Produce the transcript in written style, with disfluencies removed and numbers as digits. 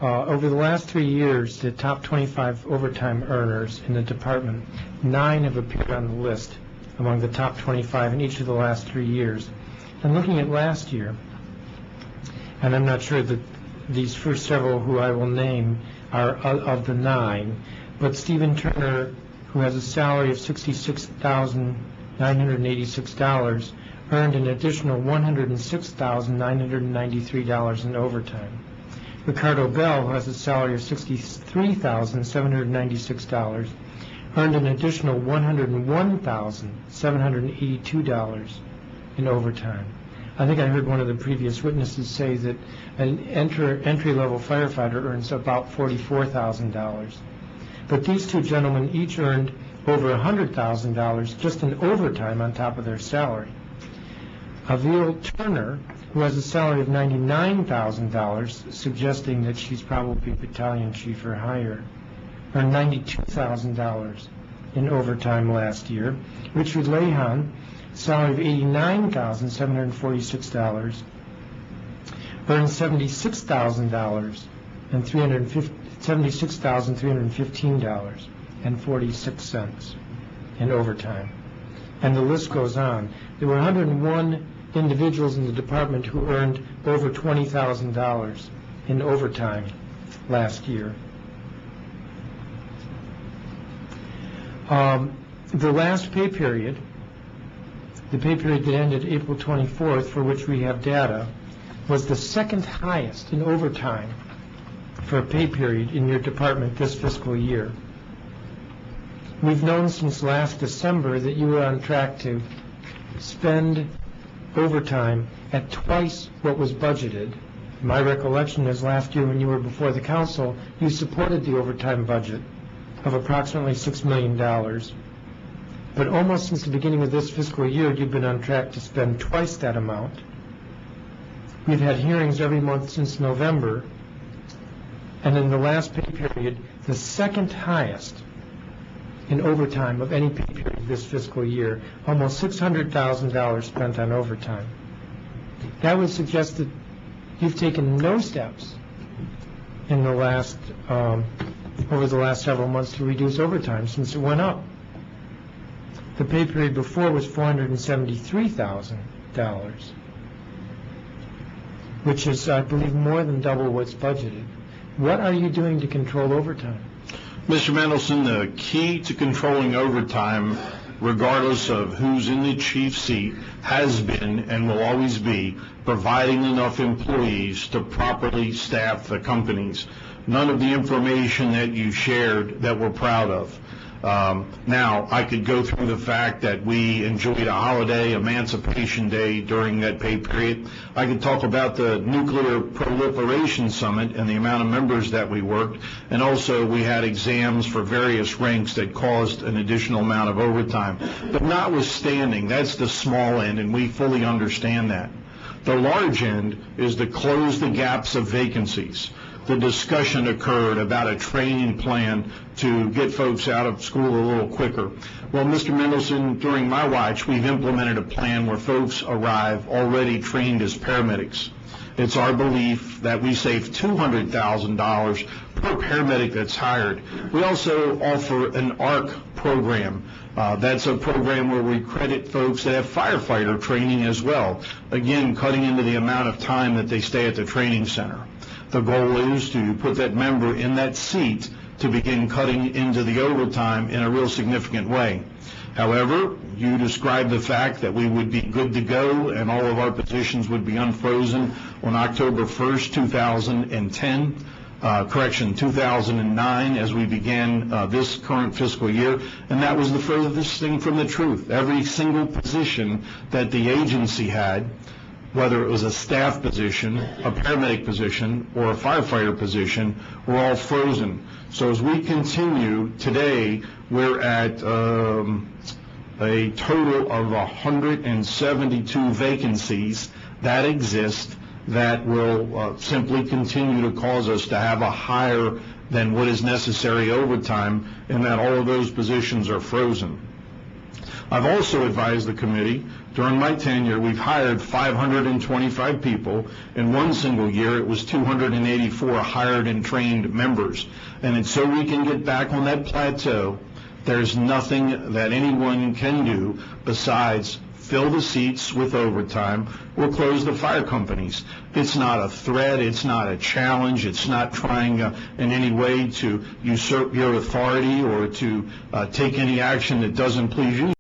over the last 3 years, the top 25 overtime earners in the department, 9 have appeared on the list among the top 25 in each of the last 3 years. And looking at last year, and I'm not sure that these first several who I will name are of the 9, but Stephen Turner, who has a salary of $66,986, earned an additional $106,993 in overtime. Ricardo Bell, who has a salary of $63,796, earned an additional $101,782 in overtime. I think I heard one of the previous witnesses say that an entry-level firefighter earns about $44,000. But these two gentlemen each earned over $100,000 just in overtime on top of their salary. Avil Turner, who has a salary of $99,000, suggesting that she's probably battalion chief or higher, earned $92,000 in overtime last year. Richard Lehan, salary of $89,746, earned $76,315 and 46 cents in overtime. And the list goes on. There were 101 individuals in the department who earned over $20,000 in overtime last year. The last pay period, the pay period that ended April 24th, for which we have data, was the second highest in overtime for a pay period in your department this fiscal year. We've known since last December that you were on track to spend overtime at twice what was budgeted. My recollection is last year when you were before the council, you supported the overtime budget of approximately $6 million. But almost since the beginning of this fiscal year, you've been on track to spend twice that amount. We've had hearings every month since November, and in the last pay period, the second highest in overtime of any pay period this fiscal year, almost $600,000 spent on overtime. That would suggest that you've taken no steps in the last, over the last several months to reduce overtime since it went up. The pay period before was $473,000, which is, I believe, more than double what's budgeted. What are you doing to control overtime? Mr. Mendelson, the key to controlling overtime, regardless of who's in the chief seat, has been and will always be providing enough employees to properly staff the companies. None of the information that you shared that we're proud of. Now, I could go through the fact that we enjoyed a holiday, Emancipation Day, during that pay period. I could talk about the Nuclear Proliferation Summit and the amount of members that we worked. And also, we had exams for various ranks that caused an additional amount of overtime. But notwithstanding, that's the small end, and we fully understand that. The large end is to close the gaps of vacancies. The discussion occurred about a training plan to get folks out of school a little quicker. Well, Mr. Mendelson, during my watch, we've implemented a plan where folks arrive already trained as paramedics. It's our belief that we save $200,000 per paramedic that's hired. We also offer an ARC program. That's a program where we credit folks that have firefighter training as well, again, cutting into the amount of time that they stay at the training center. The goal is to put that member in that seat to begin cutting into the overtime in a real significant way. However, you described the fact that we would be good to go and all of our positions would be unfrozen on October 1st, 2009, as we began this current fiscal year, and that was the furthest thing from the truth. Every single position that the agency had, whether it was a staff position, a paramedic position, or a firefighter position, were all frozen. So as we continue today, we're at a total of 172 vacancies that exist that will simply continue to cause us to have a higher than what is necessary overtime, and that all of those positions are frozen. I've also advised the committee, during my tenure, we've hired 525 people. In one single year, it was 284 hired and trained members. And until we can get back on that plateau, there's nothing that anyone can do besides fill the seats with overtime or close the fire companies. It's not a threat, it's not a challenge, it's not trying in any way to usurp your authority or to take any action that doesn't please you.